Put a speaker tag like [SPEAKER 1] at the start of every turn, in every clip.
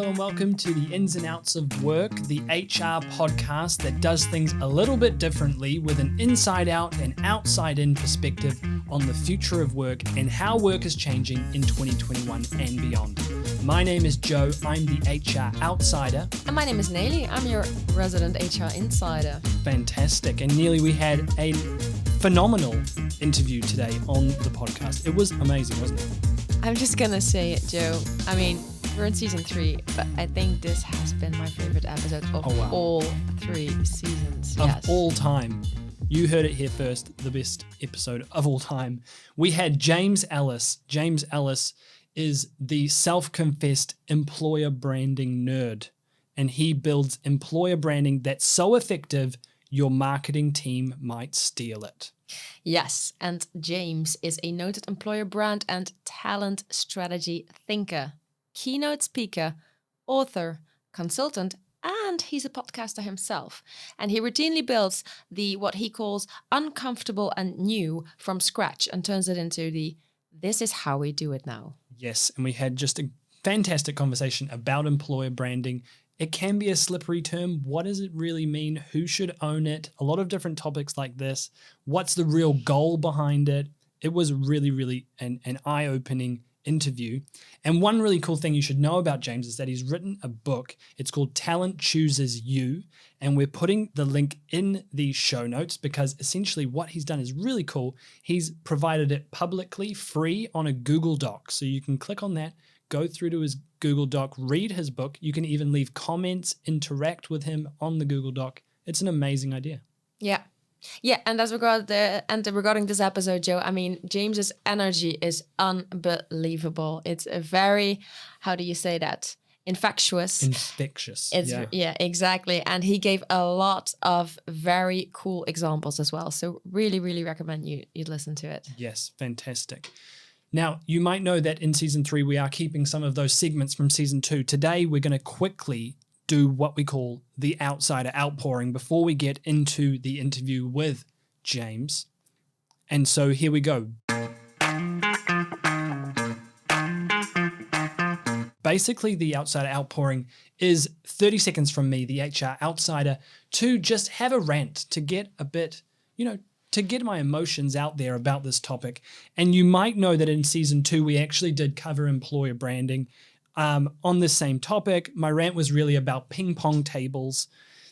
[SPEAKER 1] Hello and welcome to the Ins and Outs of Work, the HR podcast that does things a little bit differently with an inside out and outside in perspective on the future of work and how work is changing in 2021 and beyond. My name is Joe, I'm the HR outsider.
[SPEAKER 2] And my name is Nelly, I'm your resident HR insider.
[SPEAKER 1] Fantastic. And Neely, we had a phenomenal interview today on the podcast. It was amazing, wasn't it?
[SPEAKER 2] I'm just gonna say it, Joe. I mean, we're in season 3, but I think this has been my favorite episode of all 3 seasons.
[SPEAKER 1] Of all time. You heard it here first, the best episode of all time. We had James Ellis. James Ellis is the self-confessed employer branding nerd, and he builds employer branding that's so effective your marketing team might steal it.
[SPEAKER 2] Yes, and James is a noted employer brand and talent strategy thinker, keynote speaker, author, consultant, and he's a podcaster himself. And he routinely builds what he calls uncomfortable and new from scratch and turns it into this is how we do it now.
[SPEAKER 1] Yes, and we had just a fantastic conversation about employer branding. It can be a slippery term. What does it really mean? Who should own it? A lot of different topics like this. What's the real goal behind it? It was really an eye-opening interview. And one really cool thing you should know about James is that he's written a book. It's called Talent Chooses You. And we're putting the link in the show notes because essentially what he's done is really cool. He's provided it publicly free on a Google Doc. So you can click on that, go through to his Google Doc, read his book. You can even leave comments, interact with him on the Google Doc. It's an amazing idea.
[SPEAKER 2] Yeah. Yeah, and regarding this episode, Joe, I mean, James's energy is unbelievable. It's a very, how do you say that? Infectious. Yeah, exactly. And he gave a lot of very cool examples as well. So really recommend you listen to it.
[SPEAKER 1] Yes, fantastic. Now, you might know that in season 3, we are keeping some of those segments from season 2. Today, we're going to quickly do what we call the outsider outpouring before we get into the interview with James. And so here we go. Basically, the outsider outpouring is 30 seconds from me, the HR outsider, to just have a rant, to get a bit, to get my emotions out there about this topic. And you might know that in season 2, we actually did cover employer branding on this same topic. My rant was really about ping pong tables.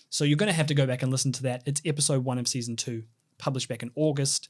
[SPEAKER 1] So you're going to have to go back and listen to that. It's episode 1 of season 2, published back in August.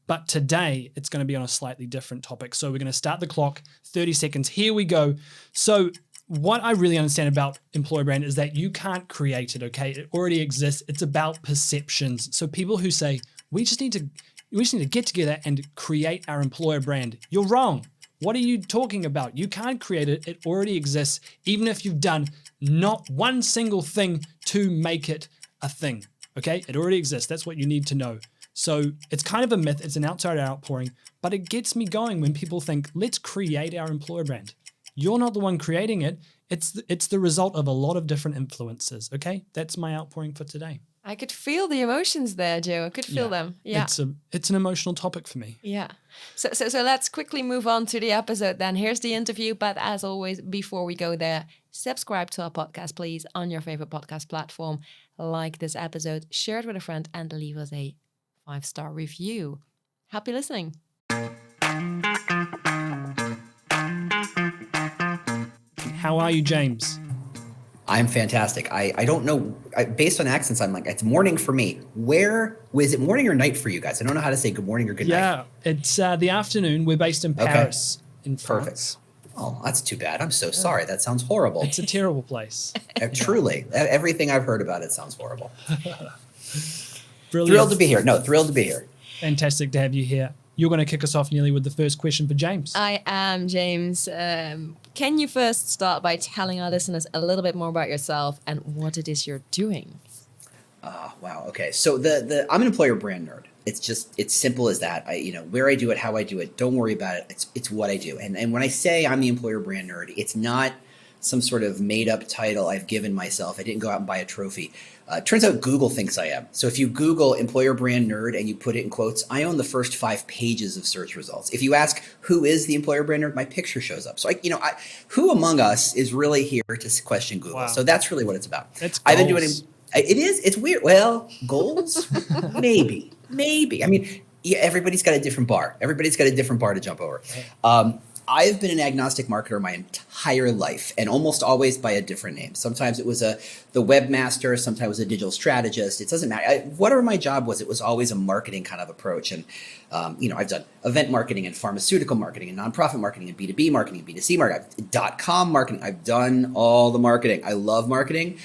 [SPEAKER 1] But today it's going to be on a slightly different topic. So we're going to start the clock, 30 seconds. Here we go. So what I really understand about employer brand is that you can't create it, okay? It already exists. It's about perceptions. So people who say, we just need to get together and create our employer brand. You're wrong. What are you talking about? You can't create it. It already exists, even if you've done not one single thing to make it a thing, okay? It already exists. That's what you need to know. So it's kind of a myth. It's an outsider outpouring, but it gets me going when people think, let's create our employer brand. You're not the one creating it. It's the result of a lot of different influences, okay? That's my outpouring for today.
[SPEAKER 2] I could feel the emotions there, Joe. I could feel them. Yeah.
[SPEAKER 1] It's an emotional topic for me.
[SPEAKER 2] Yeah. So let's quickly move on to the episode then. Here's the interview. But as always, before we go there, subscribe to our podcast, please, on your favorite podcast platform. Like this episode, share it with a friend, and leave us a 5-star review. Happy listening.
[SPEAKER 1] How are you, James?
[SPEAKER 3] I'm fantastic. I don't know, based on accents, I'm like, it's morning for me. Is it morning or night for you guys? I don't know how to say good morning or good night.
[SPEAKER 1] Yeah, it's the afternoon. We're based in Paris, in France.
[SPEAKER 3] Perfect. Oh, that's too bad. I'm so sorry. That sounds horrible.
[SPEAKER 1] It's a terrible place.
[SPEAKER 3] Truly. Everything I've heard about it sounds horrible.
[SPEAKER 1] Brilliant.
[SPEAKER 3] Thrilled to be here. No, thrilled to be here.
[SPEAKER 1] Fantastic to have you here. You're going to kick us off, Neely, with the first question for James.
[SPEAKER 2] I am, James. Can you first start by telling our listeners a little bit more about yourself and what it is you're doing?
[SPEAKER 3] Wow. Okay. So I'm an employer brand nerd. It's simple as that. Where I do it, how I do it. Don't worry about it. It's what I do. And when I say I'm the employer brand nerd, it's not some sort of made up title I've given myself. I didn't go out and buy a trophy. Turns out Google thinks I am. So if you Google employer brand nerd and you put it in quotes, I own the first 5 pages of search results. If you ask who is the employer brand nerd, my picture shows up. So who among us is really here to question Google?
[SPEAKER 1] Wow.
[SPEAKER 3] So that's really what it's about.
[SPEAKER 1] It's
[SPEAKER 3] I've been doing
[SPEAKER 1] goals.
[SPEAKER 3] it. It's weird. Well, goals, maybe. I mean, yeah, everybody's got a different bar. Everybody's got a different bar to jump over. I've been an agnostic marketer my entire life, and almost always by a different name. Sometimes it was the webmaster, sometimes it was a digital strategist. It doesn't matter. Whatever my job was, it was always a marketing kind of approach. And I've done event marketing and pharmaceutical marketing and nonprofit marketing and B2B marketing and B2C marketing, .com marketing. I've done all the marketing. I love marketing.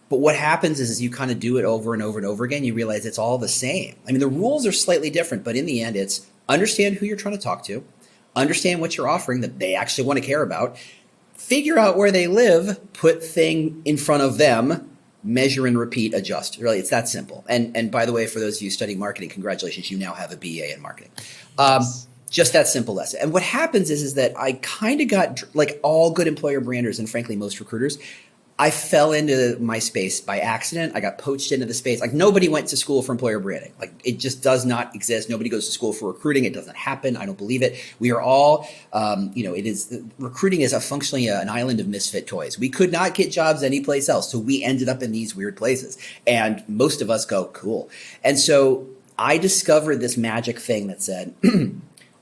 [SPEAKER 3] But what happens is you kind of do it over and over and over again. You realize it's all the same. I mean, the rules are slightly different, but in the end, it's understand who you're trying to talk to, understand what you're offering that they actually want to care about, figure out where they live, put thing in front of them, measure and repeat, adjust. Really, it's that simple. And by the way, for those of you studying marketing, congratulations, you now have a BA in marketing. Just that simple lesson. And what happens is that I kind of got, like all good employer branders and frankly most recruiters, I fell into my space by accident. I got poached into the space. Like nobody went to school for employer branding. Like it just does not exist. Nobody goes to school for recruiting. It doesn't happen. I don't believe it. We are all, recruiting is functionally an island of misfit toys. We could not get jobs anyplace else. So we ended up in these weird places. And most of us go, cool. And so I discovered this magic thing that said,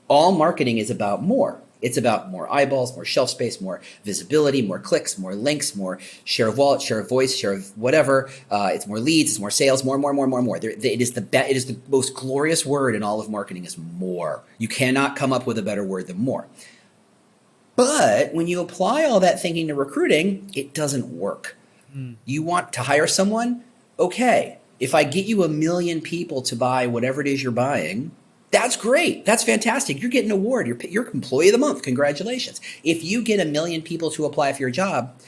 [SPEAKER 3] all marketing is about more. It's about more eyeballs, more shelf space, more visibility, more clicks, more links, more share of wallet, share of voice, share of whatever. It's more leads, it's more sales, more. It is the most glorious word in all of marketing is more. You cannot come up with a better word than more. But when you apply all that thinking to recruiting, it doesn't work. You want to hire someone? Okay. If I get you 1 million people to buy whatever it is you're buying, that's great. That's fantastic. You're getting an award. You're employee of the month. Congratulations. If you get 1 million people to apply for your job,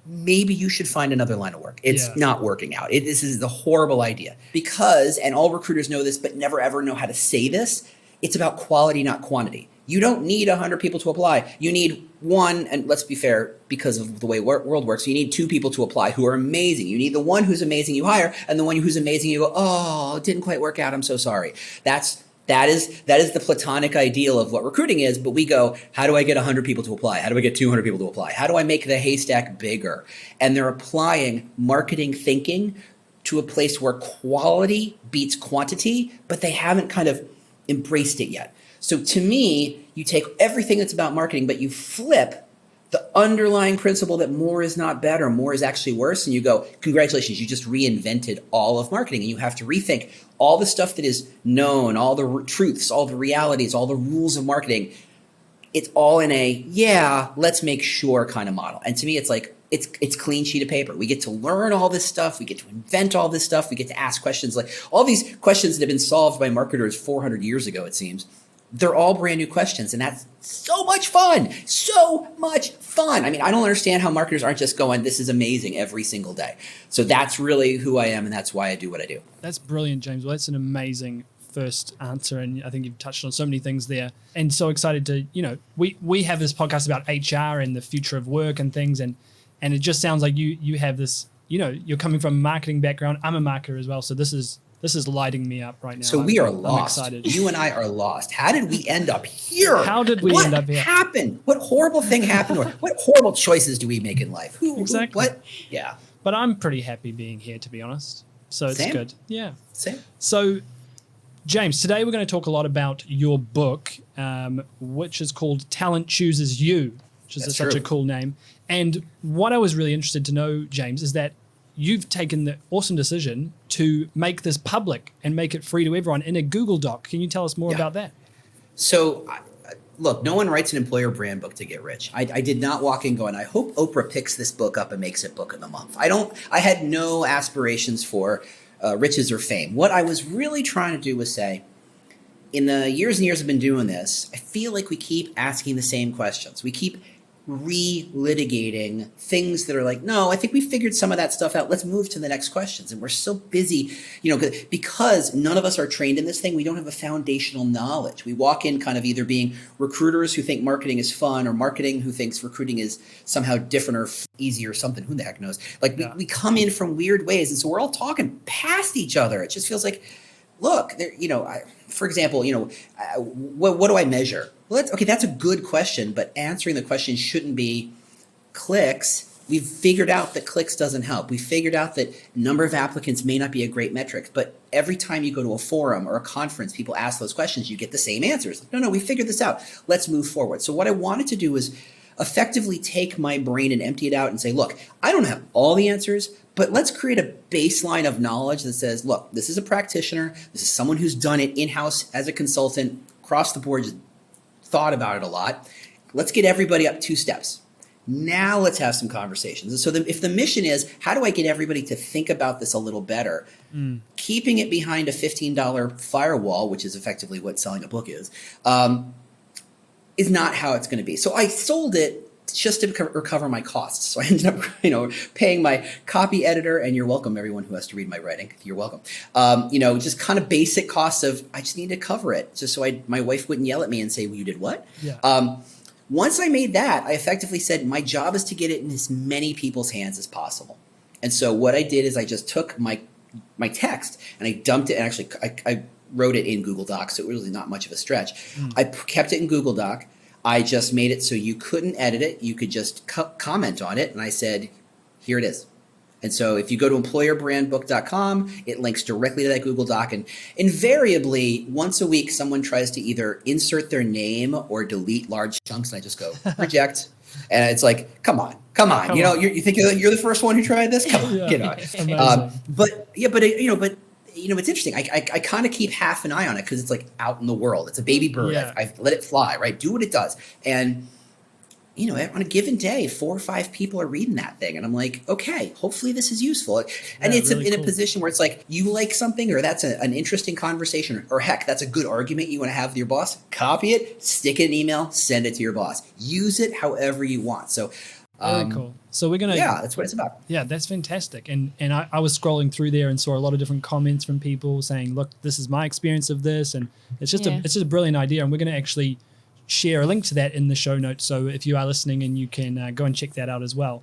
[SPEAKER 3] maybe you should find another line of work. It's not working out. This is the horrible idea because, and all recruiters know this, but never ever know how to say this, it's about quality, not quantity. You don't need 100 people to apply. You need one, and let's be fair, because of the way world works, you need 2 people to apply who are amazing. You need the one who's amazing you hire, and the one who's amazing you go, oh, it didn't quite work out. I'm so sorry. That is the platonic ideal of what recruiting is, but we go, how do I get 100 people to apply? How do I get 200 people to apply? How do I make the haystack bigger? And they're applying marketing thinking to a place where quality beats quantity, but they haven't kind of embraced it yet. So to me, you take everything that's about marketing, but you flip the underlying principle that more is not better, more is actually worse, and you go, congratulations, you just reinvented all of marketing, and you have to rethink all the stuff that is known, all the truths, all the realities, all the rules of marketing. It's all in a, let's make sure kind of model. And to me, it's like, it's clean sheet of paper. We get to learn all this stuff. We get to invent all this stuff. We get to ask questions like all these questions that have been solved by marketers 400 years ago, it seems. They're all brand new questions, and that's so much fun. So much fun. I mean, I don't understand how marketers aren't just going, this is amazing every single day. So that's really who I am, and that's why I do what I do.
[SPEAKER 1] That's brilliant, James. Well, that's an amazing first answer, and I think you've touched on so many things there. And so excited to, we have this podcast about HR and the future of work and things, and it just sounds like you have this, you're coming from a marketing background. I'm a marketer as well, so this is lighting me up right now.
[SPEAKER 3] So we are
[SPEAKER 1] I'm
[SPEAKER 3] lost.
[SPEAKER 1] excited.
[SPEAKER 3] You and I are lost. How did we end up here?
[SPEAKER 1] How did we end up here?
[SPEAKER 3] What happened? What horrible thing happened? Or what horrible choices do we make in life?
[SPEAKER 1] Exactly.
[SPEAKER 3] What? Yeah.
[SPEAKER 1] But I'm pretty happy being here, to be honest. So it's
[SPEAKER 3] Same.
[SPEAKER 1] good. Yeah.
[SPEAKER 3] Same.
[SPEAKER 1] So, James, today we're going to talk a lot about your book, which is called Talent Chooses You, which is such a cool name. And what I was really interested to know, James, is that you've taken the awesome decision to make this public and make it free to everyone in a Google Doc. Can you tell us more about that?
[SPEAKER 3] So, look, no one writes an employer brand book to get rich. I did not walk in going, I hope Oprah picks this book up and makes it book of the month. I had no aspirations for riches or fame. What I was really trying to do was say, in the years and years I've been doing this, I feel like we keep asking the same questions. We keep re-litigating things that are like, no, I think we figured some of that stuff out. Let's move to the next questions. And we're so busy, because none of us are trained in this thing. We don't have a foundational knowledge. We walk in kind of either being recruiters who think marketing is fun, or marketing who thinks recruiting is somehow different or easy or something. Who the heck knows? Like we come in from weird ways. And so we're all talking past each other. It just feels like, look, there, for example, what do I measure? Well, that's a good question, but answering the question shouldn't be clicks. We've figured out that clicks doesn't help. We figured out that number of applicants may not be a great metric, but every time you go to a forum or a conference, people ask those questions, you get the same answers. No, we figured this out. Let's move forward. So what I wanted to do was effectively take my brain and empty it out and say, look, I don't have all the answers, but let's create a baseline of knowledge that says, look, this is a practitioner. This is someone who's done it in-house as a consultant, across the board, just thought about it a lot. Let's get everybody up 2 steps. Now let's have some conversations. And so if the mission is, how do I get everybody to think about this a little better? Keeping it behind a $15 firewall, which is effectively what selling a book is not how it's going to be. So I sold it just to recover my costs. So I ended up, paying my copy editor, and you're welcome, everyone who has to read my writing. You're welcome. Just kind of basic costs of, I just need to cover it just so my wife wouldn't yell at me and say, well, you did what?
[SPEAKER 1] Yeah.
[SPEAKER 3] Once I made that, I effectively said, my job is to get it in as many people's hands as possible. And so what I did is I just took my text and I dumped it, and actually I wrote it in Google Docs, so it was really not much of a stretch. I kept it in Google Doc. I just made it so you couldn't edit it. You could just comment on it. And I said, here it is. And so if you go to employerbrandbook.com, it links directly to that Google Doc. And invariably, once a week, someone tries to either insert their name or delete large chunks. And I just go, reject. And it's like, come on. You think you're the first one who tried this? Come on, But it's interesting. I kind of keep half an eye on it because it's like out in the world. It's a baby bird.
[SPEAKER 1] Yeah.
[SPEAKER 3] I've let it fly, right? Do what it does. And, on a given day, 4 or 5 people are reading that thing. And I'm like, okay, hopefully this is useful. And it's really in a position where it's like, you like something, or that's an interesting conversation, or heck, that's a good argument you want to have with your boss. Copy it, stick it in an email, send it to your boss. Use it however you want. So
[SPEAKER 1] very cool. So we're going to...
[SPEAKER 3] Yeah, that's what it's about.
[SPEAKER 1] Yeah, that's fantastic. And I was scrolling through there and saw a lot of different comments from people saying, look, this is my experience of this. And it's just a brilliant idea. And we're going to actually share a link to that in the show notes. So if you are listening, and you can go and check that out as well.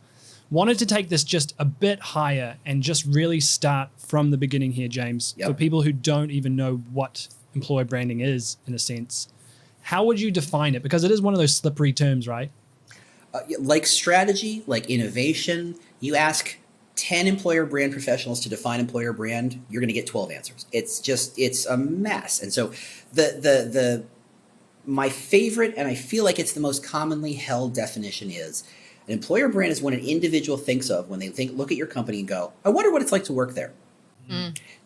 [SPEAKER 1] Wanted to take this just a bit higher and just really start from the beginning here, James. Yep. For people who don't even know what employer branding is, in a sense, how would you define it? Because it is one of those slippery terms, right?
[SPEAKER 3] Like strategy, like innovation, you ask 10 employer brand professionals to define employer brand, you're going to get 12 answers. It's a mess. And so my favorite, and I feel like it's the most commonly held definition, is an employer brand is what an individual thinks of when they look at your company and go, I wonder what it's like to work there.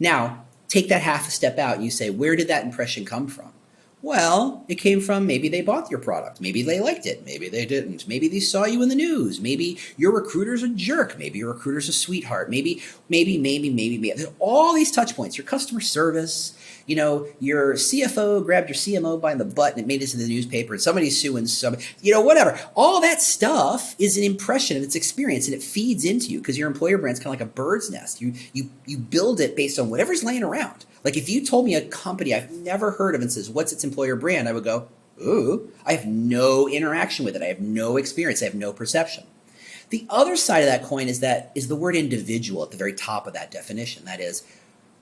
[SPEAKER 3] Now, take that half a step out and you say, where did that impression come from? Well, it came from, maybe they bought your product. Maybe they liked it. Maybe they didn't. Maybe they saw you in the news. Maybe your recruiter's a jerk. Maybe your recruiter's a sweetheart. Maybe. There's all these touch points. Your customer service, your CFO grabbed your CMO by the butt and it made it to the newspaper, and somebody's suing somebody, whatever. All that stuff is an impression and it's experience, and it feeds into you because your employer brand's kind of like a bird's nest. You build it based on whatever's laying around. Like if you told me a company I've never heard of and says, what's its employer brand? I would go, ooh, I have no interaction with it. I have no experience. I have no perception. The other side of that coin is the word individual at the very top of that definition. That is,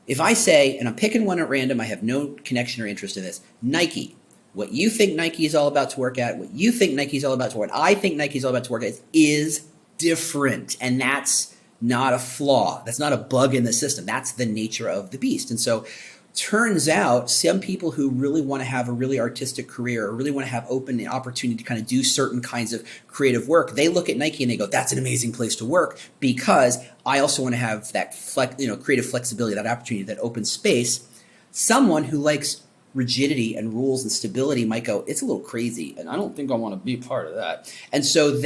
[SPEAKER 3] if I say, and I'm picking one at random, I have no connection or interest in this, Nike, what you think Nike is all about to work at, what you think Nike is all about to work at, I think Nike is all about to work at, is different. And that's not a flaw. That's not a bug in the system. That's the nature of the beast. And so turns out some people who really want to have a really artistic career or really want to have open opportunity to kind of do certain kinds of creative work, they look at Nike and they go, that's an amazing place to work because I also want to have that creative flexibility, that opportunity, that open space. Someone who likes rigidity and rules and stability might go, it's a little crazy and I don't think I want to be part of that. And so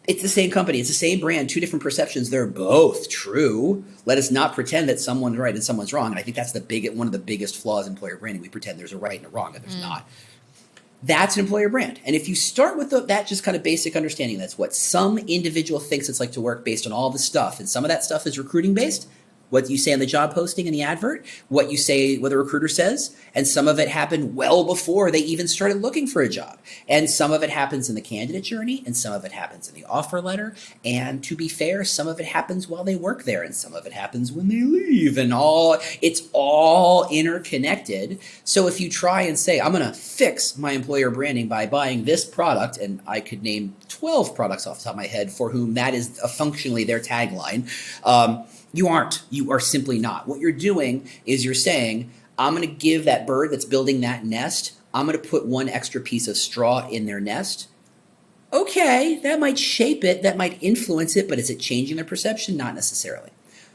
[SPEAKER 3] it's the same company. It's the same brand, 2 different perceptions. They're both true. Let us not pretend that someone's right and someone's wrong. And I think that's one of the biggest flaws in employer branding. We pretend there's a right and a wrong, and there's not. That's an employer brand. And if you start with that just kind of basic understanding, that's what some individual thinks it's like to work based on all the stuff. And some of that stuff is recruiting based. What you say on the job posting and the advert, what you say, what the recruiter says, and some of it happened well before they even started looking for a job. And some of it happens in the candidate journey, and some of it happens in the offer letter. And to be fair, some of it happens while they work there, and some of it happens when they leave, and it's all interconnected. So if you try and say, I'm going to fix my employer branding by buying this product, and I could name 12 products off the top of my head for whom that is functionally their tagline, you aren't. You are simply not. What you're doing is you're saying, I'm going to give that bird that's building that nest, I'm going to put one extra piece of straw in their nest. Okay, that might shape it, that might influence it, but is it changing their perception? Not necessarily.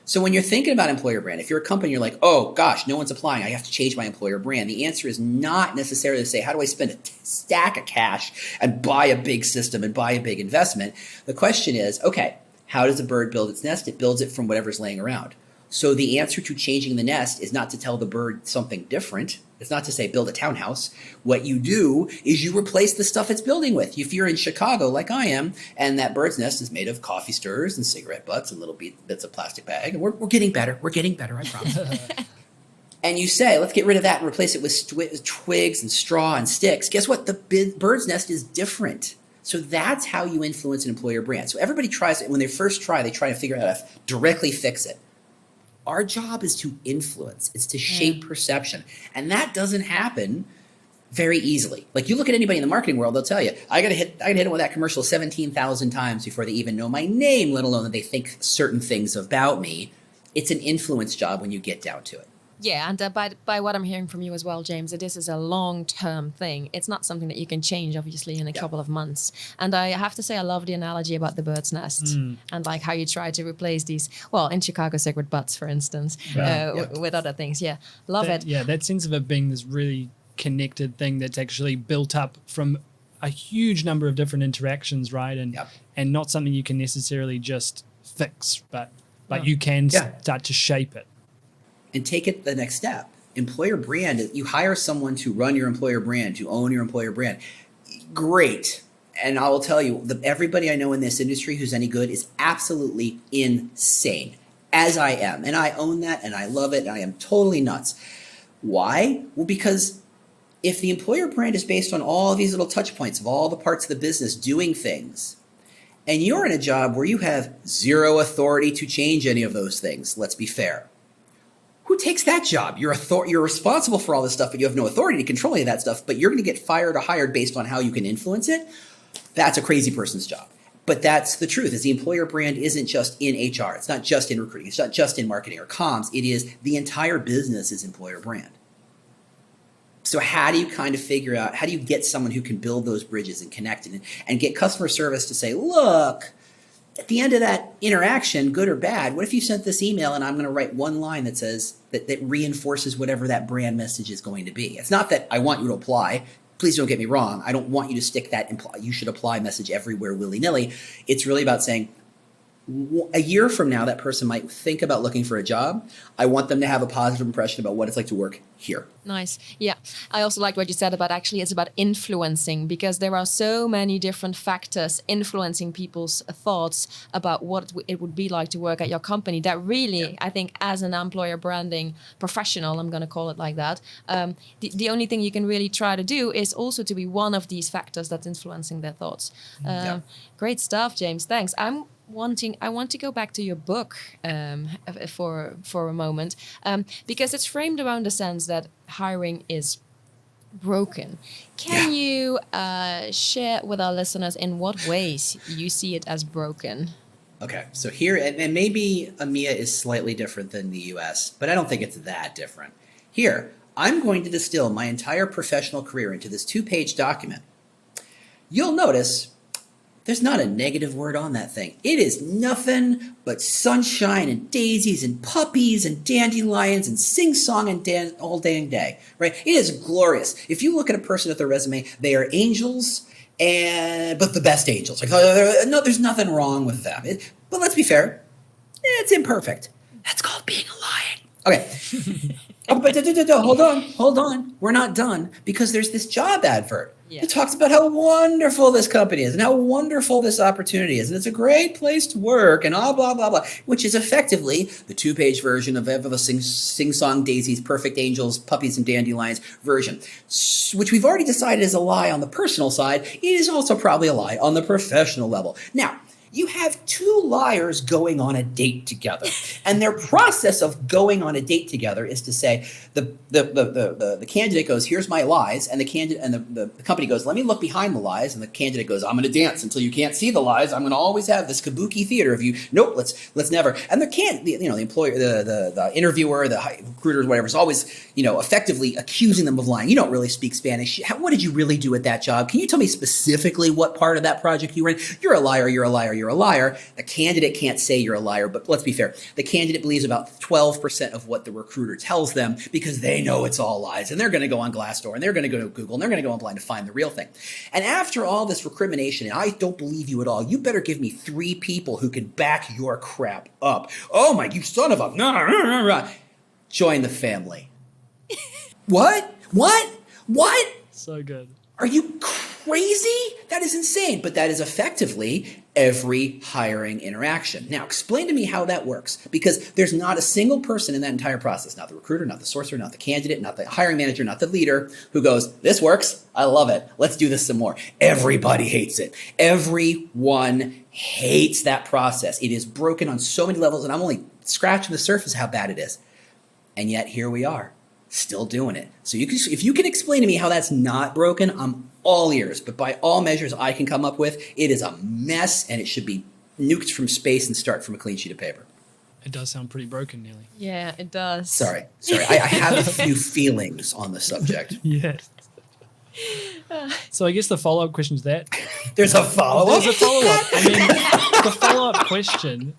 [SPEAKER 3] So when you're thinking about employer brand, if you're a company, you're like, oh gosh, no one's applying, I have to change my employer brand. The answer is not necessarily to say, how do I spend a stack of cash and buy a big system and buy a big investment? The question is, okay, how does a bird build its nest? It builds it from whatever's laying around. So the answer to changing the nest is not to tell the bird something different. It's not to say build a townhouse. What you do is you replace the stuff it's building with. If you're in Chicago like I am, and that bird's nest is made of coffee stirrers and cigarette butts and little bits of plastic bag, and we're getting better. We're getting better, I promise. And you say, let's get rid of that and replace it with twigs and straw and sticks. Guess what? The bird's nest is different. So that's how you influence an employer brand. So everybody tries it. When they first try, they try to figure out how to directly fix it. Our job is to influence. It's to shape perception. And that doesn't happen very easily. Like you look at anybody in the marketing world, they'll tell you, I gotta hit them with that commercial 17,000 times before they even know my name, let alone that they think certain things about me. It's an influence job when you get down to it.
[SPEAKER 2] Yeah, and by what I'm hearing from you as well, James, this is a long-term thing. It's not something that you can change, obviously, in a couple of months. And I have to say, I love the analogy about the bird's nest and like how you try to replace these, well, in Chicago, cigarette butts, for instance, with other things. Yeah, love it.
[SPEAKER 1] Yeah, that sense of it being this really connected thing that's actually built up from a huge number of different interactions, right? And not something you can necessarily just fix, but you can start to shape it.
[SPEAKER 3] And take it the next step. Employer brand, you hire someone to run your employer brand, to own your employer brand. Great. And I will tell you, everybody I know in this industry who's any good is absolutely insane, as I am. And I own that, and I love it, and I am totally nuts. Why? Well, because if the employer brand is based on all these little touch points of all the parts of the business doing things, and you're in a job where you have zero authority to change any of those things, let's be fair. Who takes that job? You're responsible for all this stuff, but you have no authority to control any of that stuff, but you're going to get fired or hired based on how you can influence it. That's a crazy person's job. But that's the truth, is the employer brand isn't just in HR. It's not just in recruiting. It's not just in marketing or comms. It is the entire business is employer brand. So how do you kind of figure out, how do you get someone who can build those bridges and connect and get customer service to say, look, at the end of that interaction, good or bad, what if you sent this email and I'm going to write one line that says that reinforces whatever that brand message is going to be? It's not that I want you to apply. Please don't get me wrong. I don't want you to stick that you should apply message everywhere willy-nilly. It's really about saying, a year from now, that person might think about looking for a job. I want them to have a positive impression about what it's like to work here.
[SPEAKER 2] Nice. Yeah. I also like what you said about actually it's about influencing, because there are so many different factors influencing people's thoughts about what it would be like to work at your company that really, I think, as an employer branding professional, I'm going to call it like that, the only thing you can really try to do is also to be one of these factors that's influencing their thoughts. Great stuff, James. Thanks. I want to go back to your book for a moment, because it's framed around the sense that hiring is broken. Can you share with our listeners in what ways you see it as broken?
[SPEAKER 3] Okay, so here, and maybe EMEA is slightly different than the US, but I don't think it's that different. Here, I'm going to distill my entire professional career into this 2-page document. You'll notice there's not a negative word on that thing. It is nothing but sunshine and daisies and puppies and dandelions and sing-song and all dang day, right? It is glorious. If you look at a person with their resume, they are angels, but the best angels. Like, no, there's nothing wrong with them. But let's be fair, it's imperfect. That's called being a lion. Okay. hold on. We're not done because there's this job advert.
[SPEAKER 2] Yeah.
[SPEAKER 3] It talks about how wonderful this company is and how wonderful this opportunity is. And it's a great place to work and blah, blah, blah, which is effectively the 2-page version of the sing-song daisies, perfect angels, puppies and dandelions version, which we've already decided is a lie on the personal side. It is also probably a lie on the professional level. Now, you have 2 liars going on a date together, and their process of going on a date together is to say the candidate goes, "Here's my lies," and the candidate and the company goes, "Let me look behind the lies," and the candidate goes, "I'm going to dance until you can't see the lies. I'm going to always have this kabuki theater of you. Nope, let's never." And the employer, the interviewer, the recruiter, whatever, is always effectively accusing them of lying. You don't really speak Spanish. What did you really do at that job? Can you tell me specifically what part of that project you were in? You're a liar. You're a liar. You're a liar. The candidate can't say you're a liar, but let's be fair. The candidate believes about 12% of what the recruiter tells them because they know it's all lies, and they're going to go on Glassdoor, and they're going to go to Google, and they're going to go online to find the real thing. And after all this recrimination, and I don't believe you at all, you better give me 3 people who can back your crap up. Oh my, you son of a... Join the family. What?
[SPEAKER 1] So good.
[SPEAKER 3] Are you crazy? That is insane. But that is effectively every hiring interaction. Now, explain to me how that works, because there's not a single person in that entire process, not the recruiter, not the sourcer, not the candidate, not the hiring manager, not the leader, who goes, "This works. I love it. Let's do this some more." Everybody hates it. Everyone hates that process. It is broken on so many levels, and I'm only scratching the surface how bad it is. And yet here we are, still doing it. So if you can explain to me how that's not broken, I'm all ears. But by all measures I can come up with, it is a mess, and it should be nuked from space and start from a clean sheet of paper.
[SPEAKER 1] It does sound pretty broken, Neely.
[SPEAKER 2] Yeah, it does.
[SPEAKER 3] Sorry. I have a few feelings on the subject.
[SPEAKER 1] Yes. So I guess the follow-up question is that.
[SPEAKER 3] There's a follow-up?
[SPEAKER 1] There's a follow-up. I mean, the follow-up question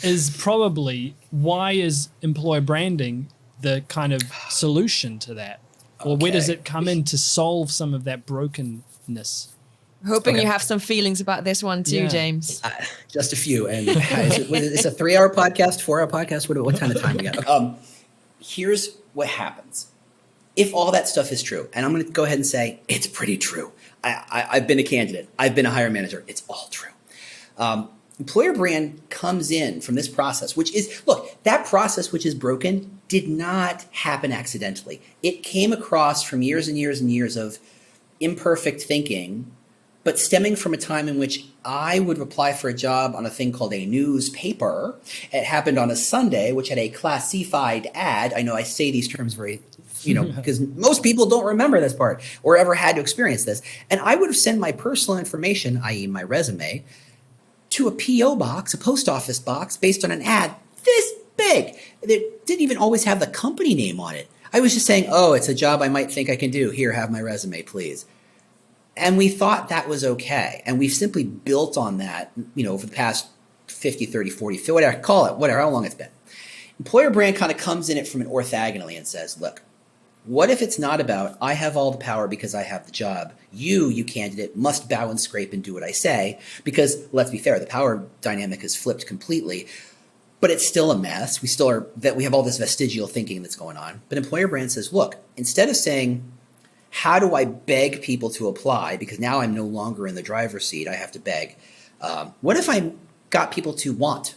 [SPEAKER 1] is probably, why is employer branding the kind of solution to that? Or where does it come in to solve some of that brokenness?
[SPEAKER 2] Hoping you have some feelings about this one too, James.
[SPEAKER 3] Just a few. And it's a 3-hour podcast, 4-hour podcast? What kind of time we got? Here's what happens. If all that stuff is true, and I'm going to go ahead and say it's pretty true. I've been a candidate. I've been a hiring manager. It's all true. Employer brand comes in from this process, which is, look, that process which is broken did not happen accidentally. It came across from years and years and years of imperfect thinking, but stemming from a time in which I would apply for a job on a thing called a newspaper. It happened on a Sunday, which had a classified ad. I know I say these terms very, because most people don't remember this part or ever had to experience this. And I would have sent my personal information, i.e. my resume, to a P.O. box, a post office box, based on an ad this big. It didn't even always have the company name on it. I was just saying, oh, it's a job I might think I can do. Here, have my resume, please. And we thought that was okay. And we've simply built on that, over the past 50, 30, 40, whatever, call it, whatever, how long it's been. Employer brand kind of comes in it from an orthogonally and says, look, what if it's not about, I have all the power because I have the job. You candidate, must bow and scrape and do what I say. Because let's be fair, the power dynamic has flipped completely. But it's still a mess. We have all this vestigial thinking that's going on. But employer brand says, look, instead of saying, how do I beg people to apply? Because now I'm no longer in the driver's seat. I have to beg. What if I got people to want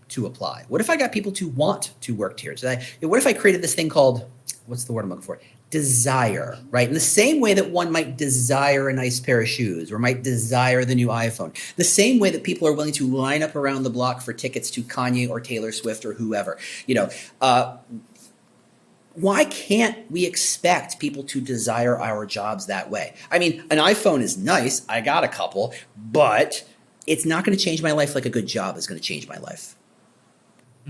[SPEAKER 3] to apply? What if I got people to want to work here? What if I created this thing called, what's the word I'm looking for? Desire, right? In the same way that one might desire a nice pair of shoes or might desire the new iPhone, the same way that people are willing to line up around the block for tickets to Kanye or Taylor Swift or whoever, why can't we expect people to desire our jobs that way? I mean, an iPhone is nice. I got a couple, but it's not going to change my life like a good job is going to change my life.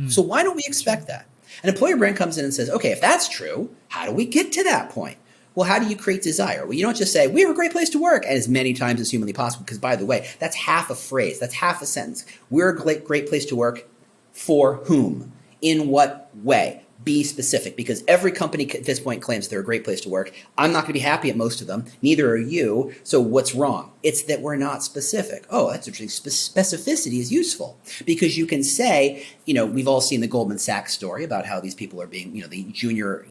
[SPEAKER 3] So why don't we expect that? An employer brand comes in and says, okay, if that's true, how do we get to that point? Well, how do you create desire? Well, you don't just say, we have a great place to work, and as many times as humanly possible, because by the way, that's half a phrase. That's half a sentence. We're a great place to work for whom? In what way? be specific, because every company at this point claims they're a great place to work. I'm not going to be happy at most of them. Neither are you. So what's wrong? It's that we're not specific. Oh, that's interesting. Specificity is useful because you can say, we've all seen the Goldman Sachs story about how these people are being, the junior,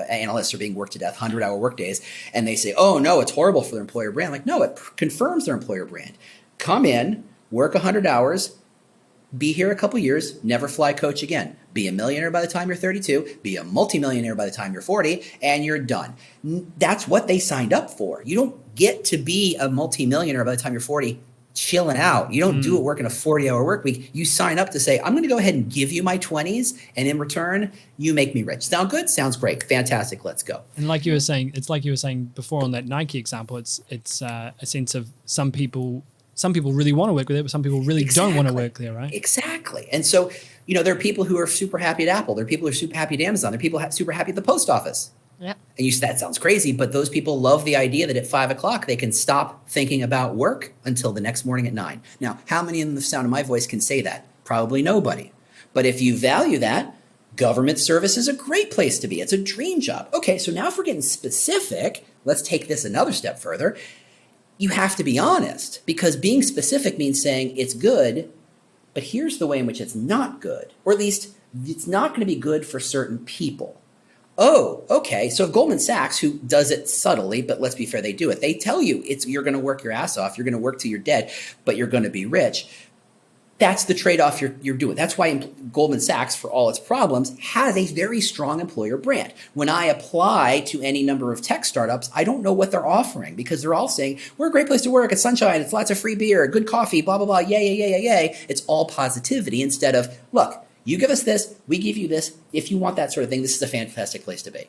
[SPEAKER 3] analysts are being worked to death, 100-hour workdays. And they say, oh, no, it's horrible for their employer brand. Like, no, it confirms their employer brand. Come in, work 100 hours, be here a couple years, never fly coach again. Be a millionaire by the time you're 32, be a multimillionaire by the time you're 40, and you're done. That's what they signed up for. You don't get to be a multimillionaire by the time you're 40 chilling out. You don't do it working a 40-hour work week. You sign up to say, I'm going to go ahead and give you my 20s, and in return, you make me rich. Sound good? Sounds great. Fantastic. Let's go.
[SPEAKER 1] And like you were saying, it's like you were saying before on that Nike example, it's a sense of some people really want to work with it, but some people really don't want to work there, right?
[SPEAKER 3] Exactly. And so, there are people who are super happy at Apple. There are people who are super happy at Amazon. There are people super happy at the post office.
[SPEAKER 2] Yeah.
[SPEAKER 3] And that sounds crazy, but those people love the idea that at 5 o'clock they can stop thinking about work until the next morning at 9. Now, how many in the sound of my voice can say that? Probably nobody. But if you value that, government service is a great place to be. It's a dream job. Okay, so now if we're getting specific, let's take this another step further. You have to be honest, because being specific means saying it's good, but here's the way in which it's not good, or at least it's not going to be good for certain people. Oh, okay. So Goldman Sachs, who does it subtly, but let's be fair, they do it. They tell you you're going to work your ass off. You're going to work till you're dead, but you're going to be rich. That's the trade-off you're doing. That's why Goldman Sachs, for all its problems, has a very strong employer brand. When I apply to any number of tech startups, I don't know what they're offering because they're all saying, we're a great place to work. It's sunshine. It's lots of free beer, good coffee, blah, blah, blah. Yay, yay, yay, yay, yay. It's all positivity instead of, look, you give us this, we give you this. If you want that sort of thing, this is a fantastic place to be.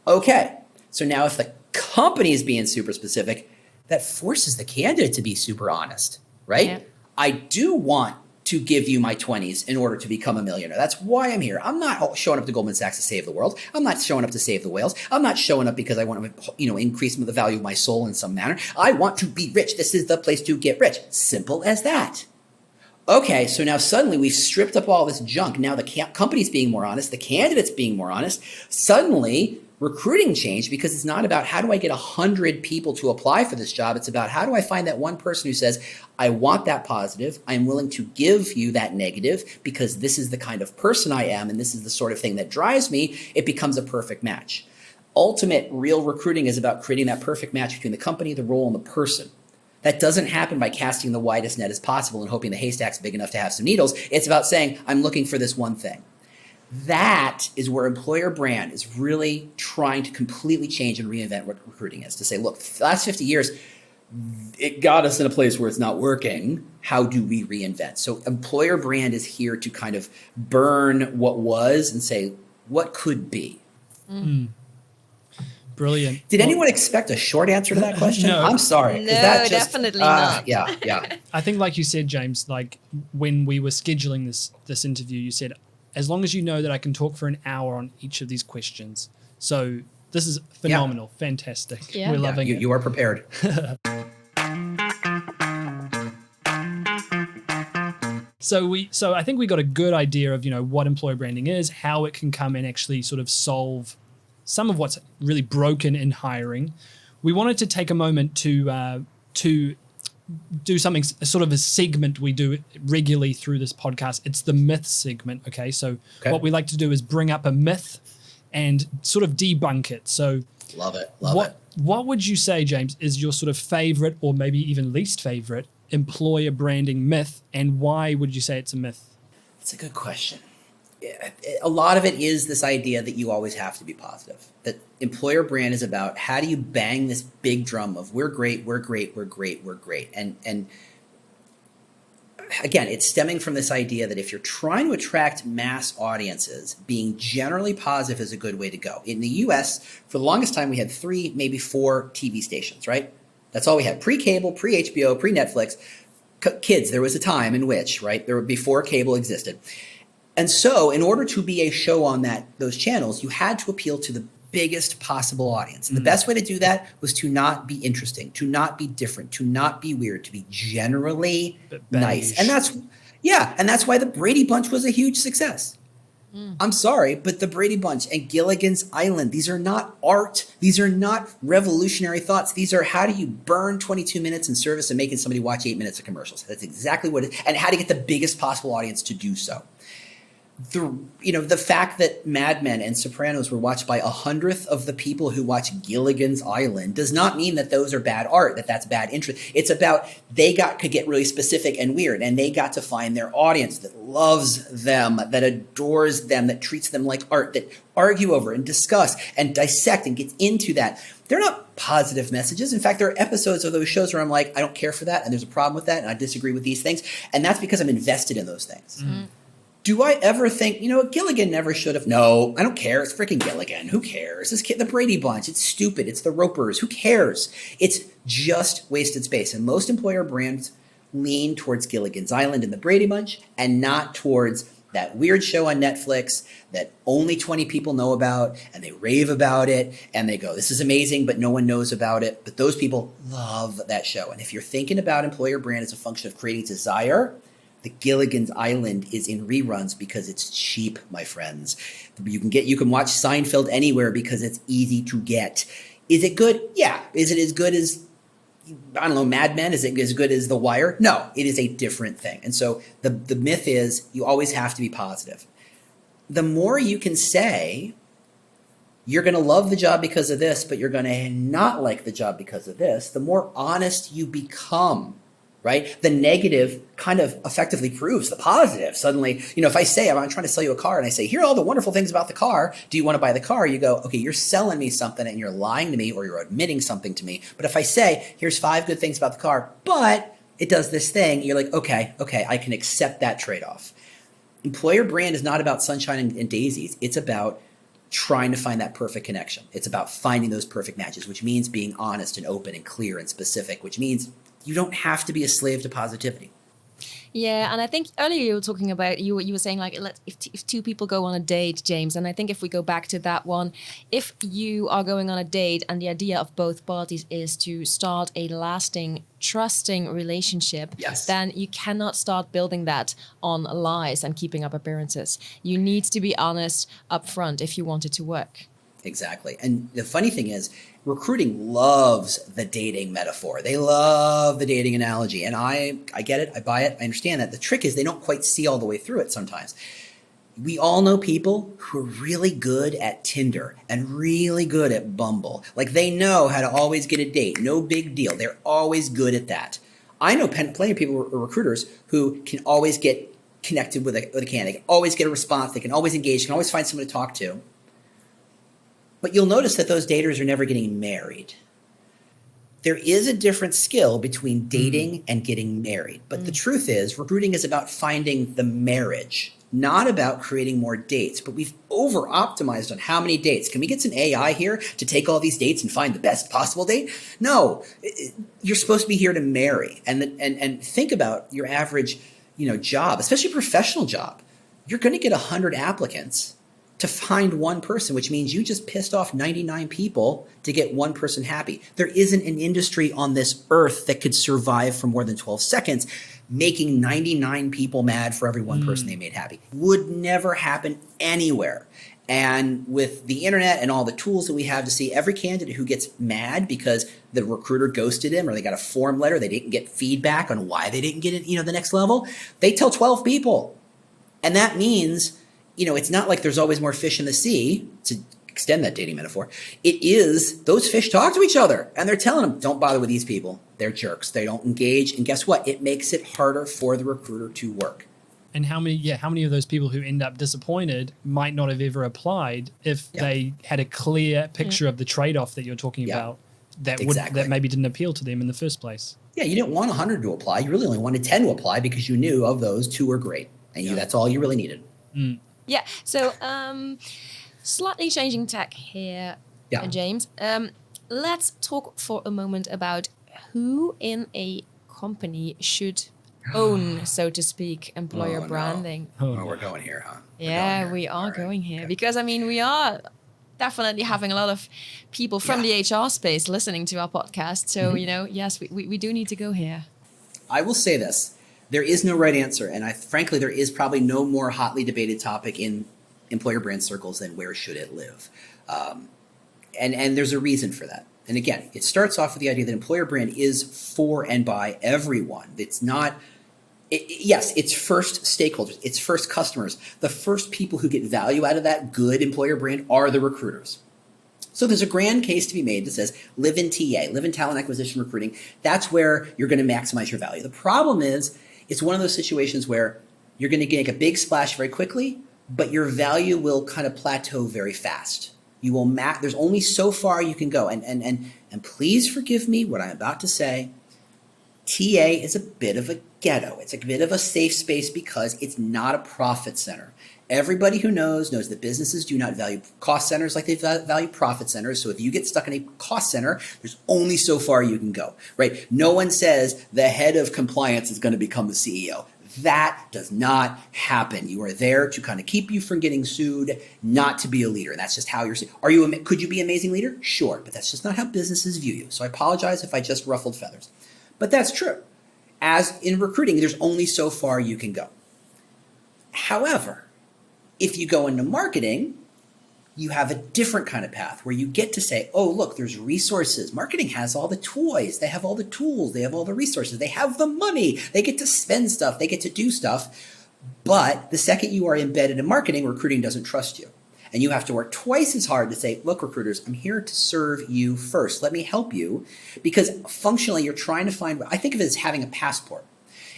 [SPEAKER 3] Okay, so now if the company is being super specific, that forces the candidate to be super honest, right? Yeah. I do want to give you my 20s in order to become a millionaire. That's why I'm here. I'm not showing up to Goldman Sachs to save the world. I'm not showing up to save the whales. I'm not showing up because I want to, increase the value of my soul in some manner. I want to be rich. This is the place to get rich. Simple as that. Okay, so now suddenly we've stripped up all this junk. Now the company's being more honest, the candidate's being more honest. Suddenly, recruiting changed because it's not about how do I get 100 people to apply for this job. It's about how do I find that one person who says, I want that positive. I'm willing to give you that negative because this is the kind of person I am and this is the sort of thing that drives me. It becomes a perfect match. Ultimate real recruiting is about creating that perfect match between the company, the role, and the person. That doesn't happen by casting the widest net as possible and hoping the haystack's big enough to have some needles. It's about saying, I'm looking for this one thing. That is where employer brand is really trying to completely change and reinvent what recruiting is. To say, look, the last 50 years, it got us in a place where it's not working. How do we reinvent? So employer brand is here to kind of burn what was and say, what could be? Mm.
[SPEAKER 1] Brilliant.
[SPEAKER 3] Did anyone expect a short answer to that question?
[SPEAKER 1] No.
[SPEAKER 3] I'm sorry.
[SPEAKER 2] No, definitely not.
[SPEAKER 3] Yeah.
[SPEAKER 1] I think like you said, James, like when we were scheduling this interview, you said, as long as you know that I can talk for an hour on each of these questions. So this is phenomenal. Yeah. Fantastic.
[SPEAKER 2] Yeah.
[SPEAKER 1] We're loving it.
[SPEAKER 3] You are prepared.
[SPEAKER 1] So I think we got a good idea of, what employer branding is, how it can come and actually sort of solve some of what's really broken in hiring. We wanted to take a moment to do something, sort of a segment we do regularly through this podcast. It's the myth segment. Okay. So what we like to do is bring up a myth and sort of debunk it. So
[SPEAKER 3] love it.
[SPEAKER 1] What would you say, James, is your sort of favorite or maybe even least favorite employer branding myth, and why would you say it's a myth?
[SPEAKER 3] That's a good question. A lot of it is this idea that you always have to be positive, that employer brand is about how do you bang this big drum of we're great, we're great, we're great, we're great. And again, it's stemming from this idea that if you're trying to attract mass audiences, being generally positive is a good way to go. In the US, for the longest time, we had 3, maybe 4 TV stations, right? That's all we had. Pre-cable, pre-HBO, pre-Netflix. Kids, there was a time in which, right, before cable existed. And so in order to be a show on those channels, you had to appeal to the biggest possible audience. And the best way to do that was to not be interesting, to not be different, to not be weird, to be generally nice. And that's why the Brady Bunch was a huge success. I'm sorry, but the Brady Bunch and Gilligan's Island, these are not art. These are not revolutionary thoughts. These are how do you burn 22 minutes in service and making somebody watch 8 minutes of commercials. That's exactly what it is. And how to get the biggest possible audience to do so. The fact that Mad Men and Sopranos were watched by 100th of the people who watch Gilligan's Island does not mean that those are bad art, that's bad interest. It's about could get really specific and weird, and they got to find their audience that loves them, that adores them, that treats them like art, that argue over and discuss and dissect and gets into that. They're not positive messages. In fact, there are episodes of those shows where I'm like, I don't care for that, and there's a problem with that, and I disagree with these things, and that's because I'm invested in those things. Mm-hmm. Do I ever think, Gilligan never should have? No, I don't care. It's freaking Gilligan. Who cares? This kid, the Brady Bunch. It's stupid. It's the Ropers. Who cares? It's just wasted space. And most employer brands lean towards Gilligan's Island and the Brady Bunch and not towards that weird show on Netflix that only 20 people know about, and they rave about it, and they go, this is amazing, but no one knows about it. But those people love that show. And if you're thinking about employer brand as a function of creating desire, the Gilligan's Island is in reruns because it's cheap, my friends. You can watch Seinfeld anywhere because it's easy to get. Is it good? Yeah. Is it as good as, I don't know, Mad Men? Is it as good as The Wire? No, it is a different thing. And so the myth is you always have to be positive. The more you can say, you're going to love the job because of this, but you're going to not like the job because of this, the more honest you become. Right? The negative kind of effectively proves the positive. Suddenly, if I say, I'm trying to sell you a car and I say, here are all the wonderful things about the car. Do you want to buy the car? You go, okay, you're selling me something and you're lying to me or you're admitting something to me. But if I say, here's 5 good things about the car, but it does this thing, you're like, okay, I can accept that trade-off. Employer brand is not about sunshine and daisies. It's about trying to find that perfect connection. It's about finding those perfect matches, which means being honest and open and clear and specific, which means you don't have to be a slave to positivity.
[SPEAKER 2] Yeah, and I think earlier you were talking about, you were saying like, if 2 people go on a date, James, and I think if we go back to that one, if you are going on a date and the idea of both parties is to start a lasting, trusting relationship,
[SPEAKER 3] yes,
[SPEAKER 2] then you cannot start building that on lies and keeping up appearances. You need to be honest up front if you want it to work.
[SPEAKER 3] Exactly. And the funny thing is, recruiting loves the dating metaphor. They love the dating analogy. And I get it. I buy it. I understand that. The trick is they don't quite see all the way through it sometimes. We all know people who are really good at Tinder and really good at Bumble. Like they know how to always get a date. No big deal. They're always good at that. I know plenty of people, recruiters, who can always get connected with a candidate. They can always get a response. They can always engage. They can always find someone to talk to. But you'll notice that those daters are never getting married. There is a different skill between dating and getting married. But the truth is, recruiting is about finding the marriage, not about creating more dates. But we've over-optimized on how many dates. Can we get some AI here to take all these dates and find the best possible date? No, you're supposed to be here to marry. And think about your average, job, especially a professional job. You're going to get 100 applicants to find one person, which means you just pissed off 99 people to get one person happy. There isn't an industry on this earth that could survive for more than 12 seconds, making 99 people mad for every one person they made happy. Would never happen anywhere. And with the internet and all the tools that we have to see every candidate who gets mad because the recruiter ghosted him or they got a form letter, they didn't get feedback on why they didn't get it, the next level, they tell 12 people. And that means, it's not like there's always more fish in the sea, to extend that dating metaphor. It is those fish talk to each other and they're telling them, don't bother with these people. They're jerks. They don't engage. And guess what? It makes it harder for the recruiter to work.
[SPEAKER 1] And how many of those people who end up disappointed might not have ever applied if they had a clear picture of the trade-off that you're talking about that maybe didn't appeal to them in the first place.
[SPEAKER 3] Yeah, you didn't want 100 to apply. You really only wanted 10 to apply because you knew of those 2 were great. And that's all you really needed.
[SPEAKER 2] Yeah, so slightly changing tack here, James. Let's talk for a moment about who in a company should own, so to speak, employer branding.
[SPEAKER 3] No. We're going here, huh?
[SPEAKER 2] We are going here. Because, we are definitely having a lot of people from the HR space listening to our podcast. So, yes, we do need to go here.
[SPEAKER 3] I will say this. There is no right answer. And frankly, there is probably no more hotly debated topic in employer brand circles, then where should it live? And there's a reason for that. And again, it starts off with the idea that employer brand is for and by everyone. It's not, yes, it's first stakeholders, it's first customers. The first people who get value out of that good employer brand are the recruiters. So there's a grand case to be made that says live in TA, live in talent acquisition recruiting. That's where you're going to maximize your value. The problem is it's one of those situations where you're going to make a big splash very quickly, but your value will kind of plateau very fast. You will there's only so far you can go. And please forgive me what I'm about to say. TA is a bit of a ghetto. It's a bit of a safe space because it's not a profit center. Everybody who knows that businesses do not value cost centers like they value profit centers. So if you get stuck in a cost center, there's only so far you can go, right? No one says the head of compliance is going to become the CEO. That does not happen. You are there to kind of keep you from getting sued, not to be a leader. And that's just how you're. Could you be an amazing leader? Sure, but that's just not how businesses view you. So I apologize if I just ruffled feathers, but that's true. As in recruiting, there's only so far you can go. However, if you go into marketing, you have a different kind of path where you get to say, oh, look, there's resources. Marketing has all the toys. They have all the tools. They have all the resources. They have the money. They get to spend stuff. They get to do stuff. But the second you are embedded in marketing, recruiting doesn't trust you. And you have to work twice as hard to say, look, recruiters, I'm here to serve you first. Let me help you. Because functionally, you're trying to find, I think of it as having a passport.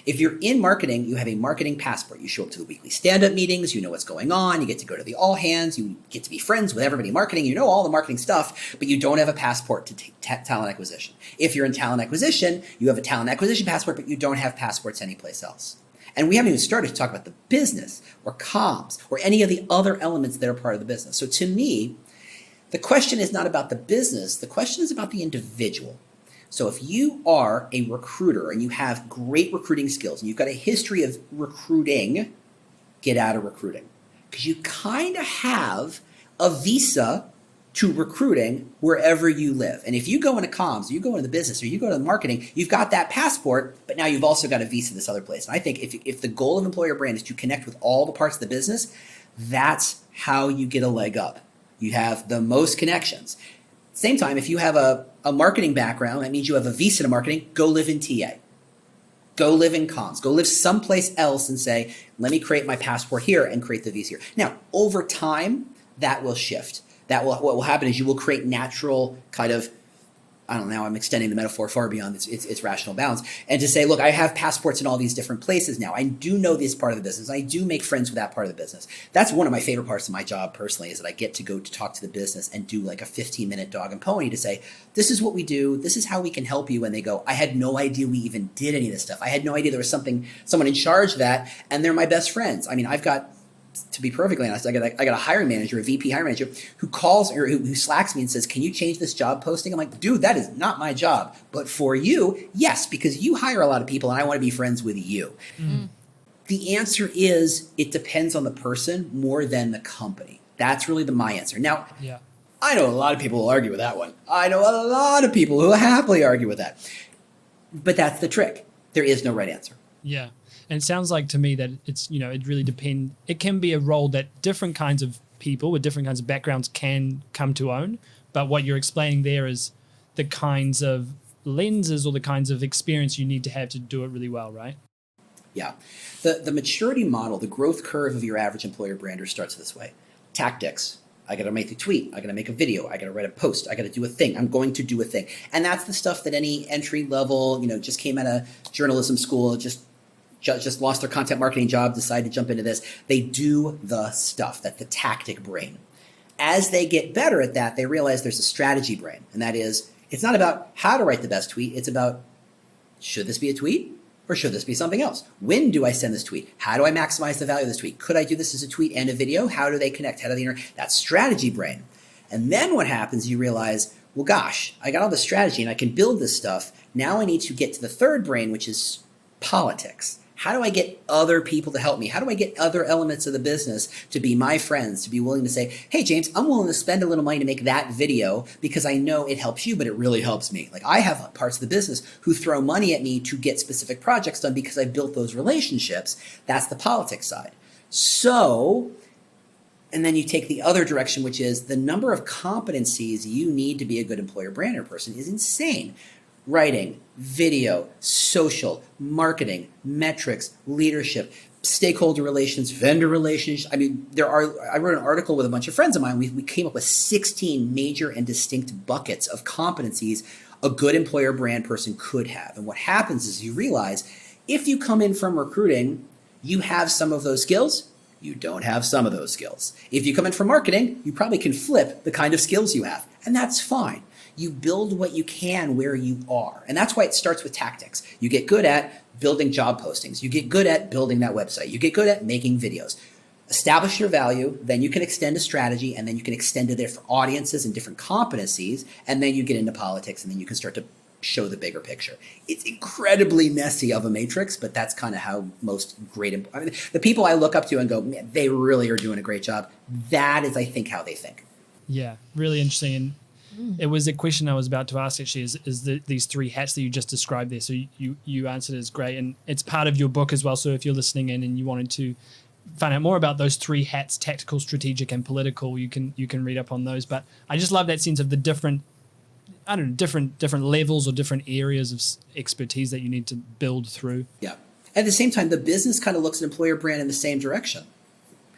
[SPEAKER 3] If you're in marketing, you have a marketing passport. You show up to the weekly stand-up meetings. You know what's going on. You get to go to the all hands. You get to be friends with everybody in marketing. You know all the marketing stuff, but you don't have a passport to talent acquisition. If you're in talent acquisition, you have a talent acquisition passport, but you don't have passports anyplace else. And we haven't even started to talk about the business or comms or any of the other elements that are part of the business. So to me, the question is not about the business. The question is about the individual. So if you are a recruiter and you have great recruiting skills and you've got a history of recruiting, get out of recruiting. Because you kind of have a visa to recruiting wherever you live. And if you go into comms, or you go into the business, or you go to the marketing, you've got that passport, but now you've also got a visa this other place. And I think if the goal of employer brand is to connect with all the parts of the business, that's how you get a leg up. You have the most connections. Same time, if you have a marketing background, that means you have a visa to marketing, go live in TA. Go live in comms. Go live someplace else and say, let me create my passport here and create the visa here. Now, over time, that will shift. What will happen is you will create natural kind of, I don't know, I'm extending the metaphor far beyond its rational bounds. And to say, look, I have passports in all these different places now. I do know this part of the business. I do make friends with that part of the business. That's one of my favorite parts of my job personally, is that I get to go to talk to the business and do like a 15-minute dog and pony to say, this is what we do. This is how we can help you. And they go, I had no idea we even did any of this stuff. I had no idea there was someone in charge of that. And they're my best friends. I mean, I've got, to be perfectly honest, I got a hiring manager, a VP hiring manager, who calls or who slacks me and says, can you change this job posting? I'm like, dude, that is not my job. But for you, yes, because you hire a lot of people and I want to be friends with you. Mm-hmm. The answer is it depends on the person more than the company. That's really my answer. Now, yeah. I know a lot of people will argue with that one. I know a lot of people who will happily argue with that. But that's the trick. There is no right answer.
[SPEAKER 1] Yeah. And it sounds like to me that it's, it really depends. It can be a role that different kinds of people with different kinds of backgrounds can come to own. But what you're explaining there is the kinds of lenses or the kinds of experience you need to have to do it really well, right?
[SPEAKER 3] Yeah. The maturity model, the growth curve of your average employer brander starts this way. Tactics. I got to make a tweet. I got to make a video. I got to write a post. I got to do a thing. I'm going to do a thing. And that's the stuff that any entry level, just came out of journalism school, just lost their content marketing job, decided to jump into this. They do the stuff. That's the tactic brain. As they get better at that, they realize there's a strategy brain. And that is, it's not about how to write the best tweet. It's about, should this be a tweet or should this be something else? When do I send this tweet? How do I maximize the value of this tweet? Could I do this as a tweet and a video? How do they connect? How do they interact? That's strategy brain. And then what happens, you realize, well, gosh, I got all the strategy and I can build this stuff. Now I need to get to the third brain, which is politics. How do I get other people to help me? How do I get other elements of the business to be my friends, to be willing to say, hey, James, I'm willing to spend a little money to make that video because I know it helps you, but it really helps me. Like I have parts of the business who throw money at me to get specific projects done because I built those relationships. That's the politics side. So And then you take the other direction, which is the number of competencies you need to be a good employer brand person is insane. Writing, video, social, marketing, metrics, leadership, stakeholder relations, vendor relations. I mean, I wrote an article with a bunch of friends of mine. We came up with 16 major and distinct buckets of competencies a good employer brand person could have. And what happens is you realize if you come in from recruiting, you have some of those skills. You don't have some of those skills. If you come in from marketing, you probably can flip the kind of skills you have, and that's fine. You build what you can where you are. And that's why it starts with tactics. You get good at building job postings. You get good at building that website. You get good at making videos. Establish your value, then you can extend a strategy, and then you can extend to different audiences and different competencies, and then you get into politics, and then you can start to show the bigger picture. It's incredibly messy of a matrix, but that's kind of how most the people I look up to and go, man, they really are doing a great job. That is, I think, how they think.
[SPEAKER 1] Yeah, really interesting. And it was a question I was about to ask actually, is these three hats that you just described there. So you answered as great, and it's part of your book as well. So if you're listening in and you wanted to find out more about those three hats, tactical, strategic, and political, you can read up on those. But I just love that sense of the different levels or different areas of expertise that you need to build through.
[SPEAKER 3] Yeah. At the same time, the business kind of looks at employer brand in the same direction.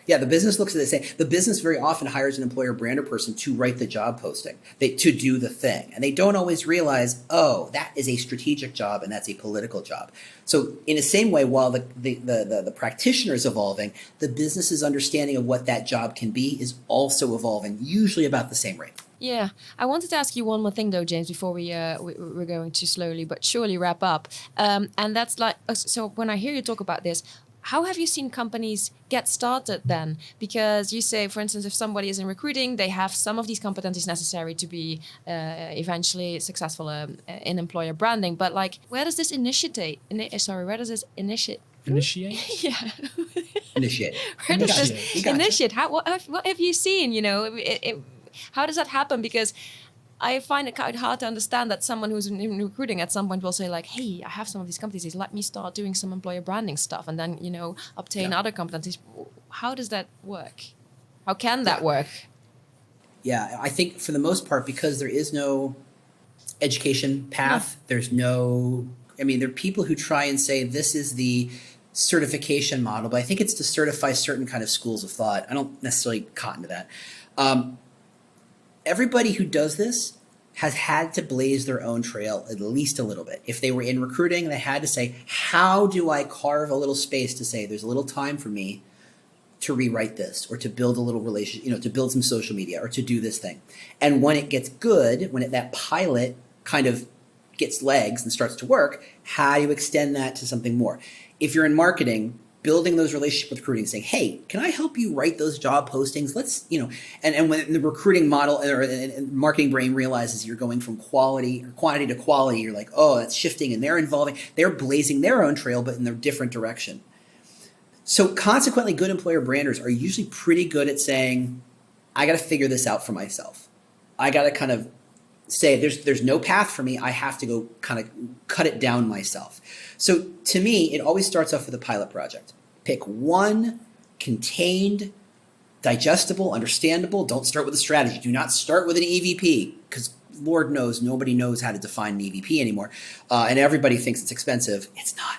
[SPEAKER 3] Yeah, the business looks at the same. The business very often hires an employer brander person to write the job posting, to do the thing. And they don't always realize, oh, that is a strategic job and that's a political job. So in the same way, while the practitioner is evolving, the business's understanding of what that job can be is also evolving, usually about the same rate.
[SPEAKER 2] Yeah, I wanted to ask you one more thing though, James, before we're going to slowly but surely wrap up. And that's like, so when I hear you talk about this, how have you seen companies get started then? Because you say, for instance, if somebody is in recruiting, they have some of these competencies necessary to be eventually successful in employer branding. But like, where does this initiate?
[SPEAKER 1] Initiate?
[SPEAKER 2] Yeah.
[SPEAKER 3] Initiate.
[SPEAKER 2] Where does this initiate? What have you seen? You know, how does that happen? Because I find it quite hard to understand that someone who's in recruiting at some point will say like, hey, I have some of these competencies, let me start doing some employer branding stuff and then, obtain other competencies. How does that work? How can that work?
[SPEAKER 3] Yeah, I think for the most part, because there is no education path, there are people who try and say this is the certification model, but I think it's to certify certain kind of schools of thought. I don't necessarily cotton to that. Everybody who does this has had to blaze their own trail at least a little bit. If they were in recruiting, they had to say, how do I carve a little space to say there's a little time for me to rewrite this or to build a little relation, to build some social media or to do this thing. And when it gets good, when that pilot kind of gets legs and starts to work, how do you extend that to something more? If you're in marketing, building those relationships with recruiting, saying, hey, can I help you write those job postings? Let's, and when the recruiting model or marketing brain realizes you're going from quantity to quality, you're like, oh, that's shifting, and they're blazing their own trail, but in a different direction. So consequently, good employer branders are usually pretty good at saying, I got to figure this out for myself. I got to kind of say there's no path for me. I have to go kind of cut it down myself. So to me, it always starts off with a pilot project. Pick one contained, digestible, understandable. Don't start with a strategy. Do not start with an EVP because Lord knows nobody knows how to define an EVP anymore. And everybody thinks it's expensive. It's not.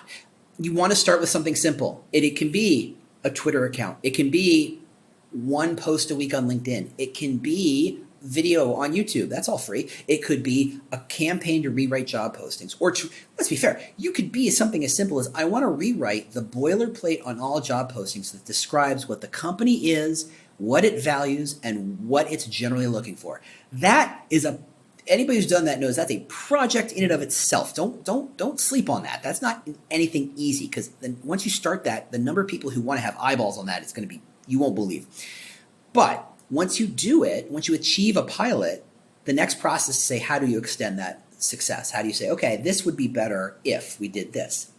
[SPEAKER 3] You want to start with something simple. It can be a Twitter account. It can be one post a week on LinkedIn. It can be video on YouTube. That's all free. It could be a campaign to rewrite job postings. Or let's be fair, you could be something as simple as I want to rewrite the boilerplate on all job postings that describes what the company is, what it values, and what it's generally looking for. That is anybody who's done that knows that's a project in and of itself. Don't sleep on that. That's not anything easy because then once you start that, the number of people who want to have eyeballs on that is going to be, you won't believe. But once you do it, once you achieve a pilot, the next process is to say, how do you extend that success? How do you say, okay, this would be better if we did this?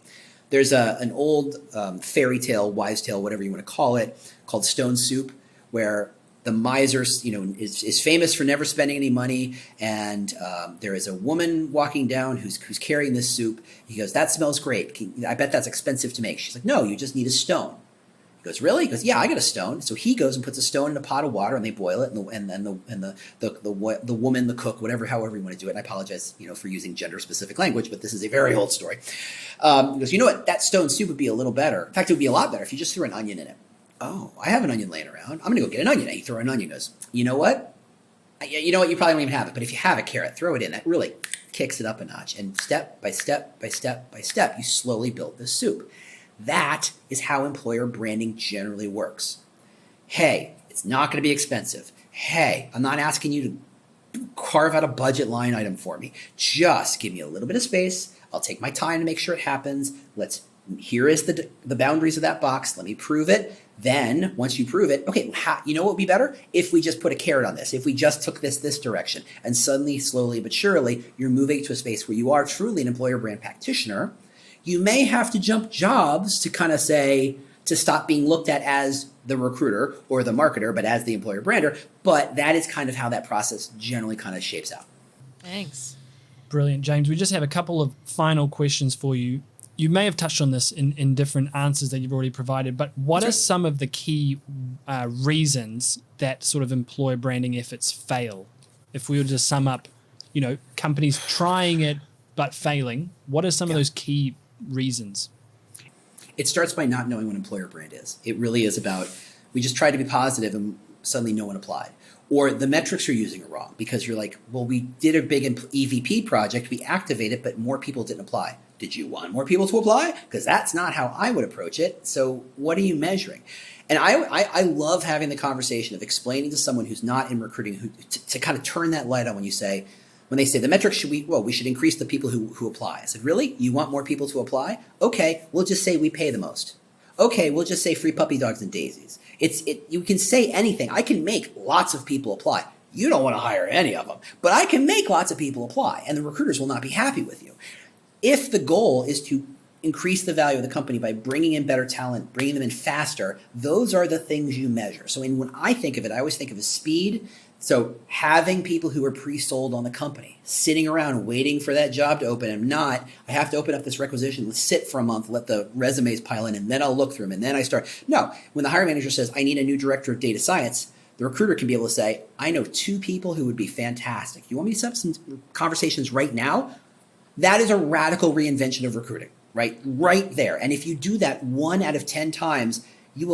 [SPEAKER 3] There's an old fairy tale, wise tale, whatever you want to call it, called Stone Soup, where the miser, is famous for never spending any money, and there is a woman walking down who's carrying this soup. He goes, "That smells great. I bet that's expensive to make." She's like, "No, you just need a stone." He goes, really? He goes, yeah, I got a stone. So he goes and puts a stone in a pot of water, and they boil it, and then the woman, the cook, however you want to do it. And I apologize, for using gender specific language, but this is a very old story. He goes, you know what? That stone soup would be a little better. In fact, it would be a lot better if you just threw an onion in it. Oh, I have an onion laying around. I'm going to go get an onion. And you throw an onion. He goes, you know what? You probably don't even have it, but if you have a carrot, throw it in. That really kicks it up a notch. And step by step by step by step, you slowly build this soup. That is how employer branding generally works. Hey, it's not going to be expensive. Hey, I'm not asking you to carve out a budget line item for me. Just give me a little bit of space. I'll take my time to make sure it happens. Here is the boundaries of that box. Let me prove it. Then once you prove it, okay, you know what would be better? If we just put a carrot on this, if we just took this direction, and suddenly, slowly but surely, you're moving to a space where you are truly an employer brand practitioner. You may have to jump jobs to kind of to stop being looked at as the recruiter or the marketer, but as the employer brander. But that is kind of how that process generally kind of shapes out.
[SPEAKER 2] Thanks.
[SPEAKER 1] Brilliant, James. We just have a couple of final questions for you. You may have touched on this in different answers that you've already provided, but what are some of the key reasons that sort of employer branding efforts fail? If we were to sum up, companies trying it but failing, what are some of those key reasons?
[SPEAKER 3] It starts by not knowing what employer brand is. It really is about, we just tried to be positive and suddenly no one applied. Or the metrics you're using are wrong because you're like, well, we did a big EVP project, we activated, but more people didn't apply. Did you want more people to apply? Because that's not how I would approach it. So what are you measuring? And I love having the conversation of explaining to someone who's not in recruiting to kind of turn that light on when they say the metrics we should increase the people who apply. I said, really? You want more people to apply? Okay, we'll just say we pay the most. Okay, we'll just say free puppy dogs and daisies. You can say anything. I can make lots of people apply. You don't want to hire any of them, but I can make lots of people apply, and the recruiters will not be happy with you. If the goal is to increase the value of the company by bringing in better talent, bringing them in faster, those are the things you measure. So when I think of it, I always think of as speed. So having people who are pre-sold on the company, sitting around waiting for that job to open. I have to open up this requisition, let's sit for a month, let the resumes pile in, and then I'll look through them, and then I start. No, when the hiring manager says, I need a new director of data science, the recruiter can be able to say, I know 2 people who would be fantastic. You want me to set up some conversations right now? That is a radical reinvention of recruiting, right there. And if you do that 1 out of 10 times, you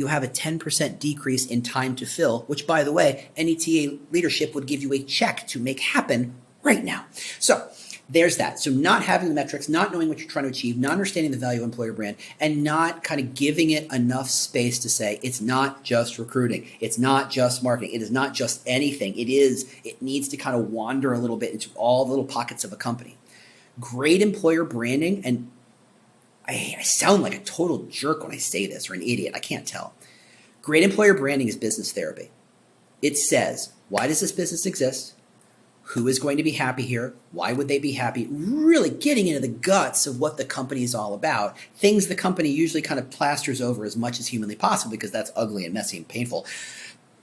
[SPEAKER 3] have a 10% decrease in time to fill, which, by the way, any TA leadership would give you a check to make happen right now. So there's that. So not having the metrics, not knowing what you're trying to achieve, not understanding the value of employer brand, and not kind of giving it enough space to say it's not just recruiting, it's not just marketing, it is not just anything. It needs to kind of wander a little bit into all the little pockets of a company. Great employer branding, and I sound like a total jerk when I say this, or an idiot, I can't tell. Great employer branding is business therapy. It says, why does this business exist? Who is going to be happy here? Why would they be happy? Really getting into the guts of what the company is all about. Things the company usually kind of plasters over as much as humanly possible because that's ugly and messy and painful,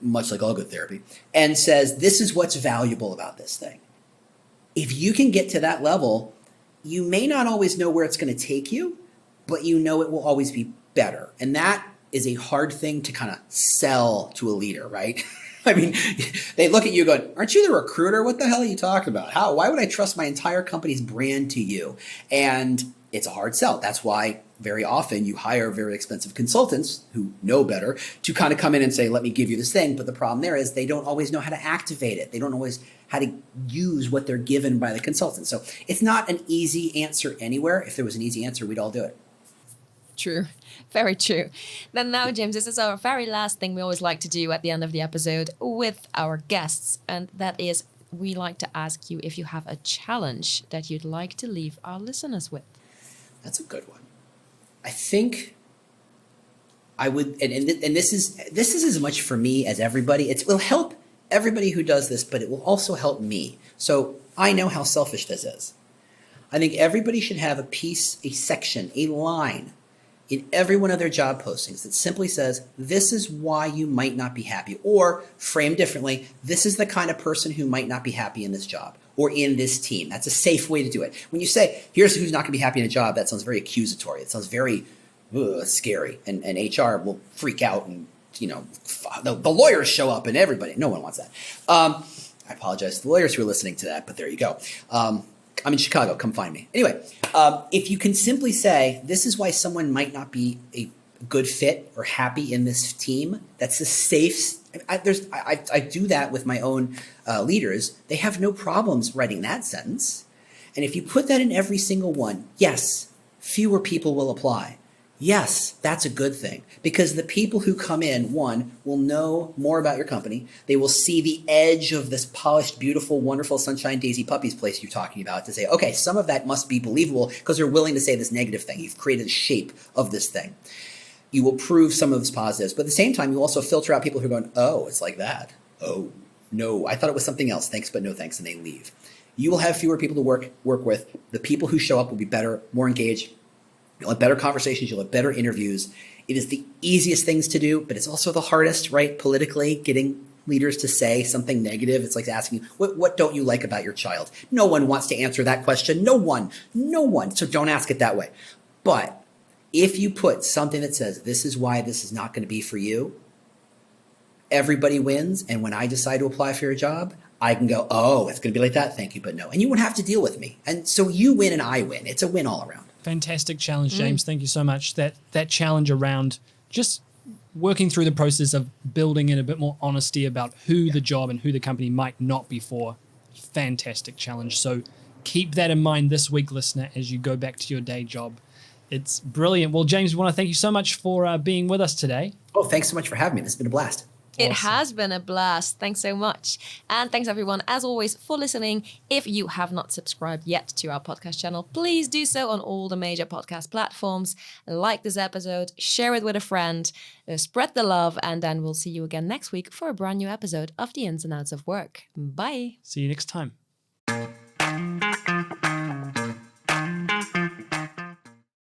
[SPEAKER 3] much like all good therapy, and says, this is what's valuable about this thing. If you can get to that level, you may not always know where it's going to take you, but you know it will always be better. And that is a hard thing to kind of sell to a leader, right? I mean, they look at you going, aren't you the recruiter? What the hell are you talking about? Why would I trust my entire company's brand to you? And it's a hard sell. That's why very often you hire very expensive consultants who know better to kind of come in and say, let me give you this thing. But the problem there is they don't always know how to activate it. They don't always how to use what they're given by the consultant. So it's not an easy answer anywhere. If there was an easy answer, we'd all do it.
[SPEAKER 2] True. Very true. Then now, James, this is our very last thing we always like to do at the end of the episode with our guests. And that is, we like to ask you if you have a challenge that you'd like to leave our listeners with.
[SPEAKER 3] That's a good one. I think I would, and this is as much for me as everybody. It will help everybody who does this, but it will also help me. So I know how selfish this is. I think everybody should have a piece, a section, a line in every one of their job postings that simply says, this is why you might not be happy, or framed differently, this is the kind of person who might not be happy in this job or in this team. That's a safe way to do it. When you say, here's who's not going to be happy in a job, that sounds very accusatory. It sounds very ugh, scary. And HR will freak out and, the lawyers show up and everybody. No one wants that. I apologize to the lawyers who are listening to that, but there you go. I'm in Chicago. Come find me. Anyway, if you can simply say, this is why someone might not be a good fit or happy in this team, that's a safe. I do that with my own leaders. They have no problems writing that sentence. And if you put that in every single one, yes, fewer people will apply. Yes, that's a good thing, because the people who come in, one, will know more about your company. They will see the edge of this polished, beautiful, wonderful Sunshine Daisy Puppies place you're talking about to say, okay, some of that must be believable because they're willing to say this negative thing. You've created a shape of this thing. You will prove some of those positives, but at the same time, you also filter out people who are going, oh, it's like that. Oh, no, I thought it was something else. Thanks, but no thanks, and they leave. You will have fewer people to work with. The people who show up will be better, more engaged. You'll have better conversations. You'll have better interviews. It is the easiest things to do, but it's also the hardest, right? Politically, getting leaders to say something negative. It's like asking, what don't you like about your child? No one wants to answer that question. No one. So don't ask it that way. But if you put something that says, this is why this is not going to be for you, everybody wins. And when I decide to apply for your job, I can go, oh, it's going to be like that. Thank you, but no. And you won't have to deal with me. And so you win and I win. It's a win all around.
[SPEAKER 1] Fantastic challenge, James. Thank you so much. That challenge around just working through the process of building in a bit more honesty about who the job and who the company might not be for. Fantastic challenge. So keep that in mind this week, listener, as you go back to your day job. It's brilliant. Well, James, we want to thank you so much for being with us today.
[SPEAKER 3] Oh, thanks so much for having me. This has been a blast.
[SPEAKER 2] It has been a blast. Thanks so much. And thanks everyone, as always, for listening. If you have not subscribed yet to our podcast channel, please do so on all the major podcast platforms. Like this episode, share it with a friend, spread the love, and then we'll see you again next week for a brand new episode of The Ins and Outs of Work. Bye.
[SPEAKER 1] See you next time.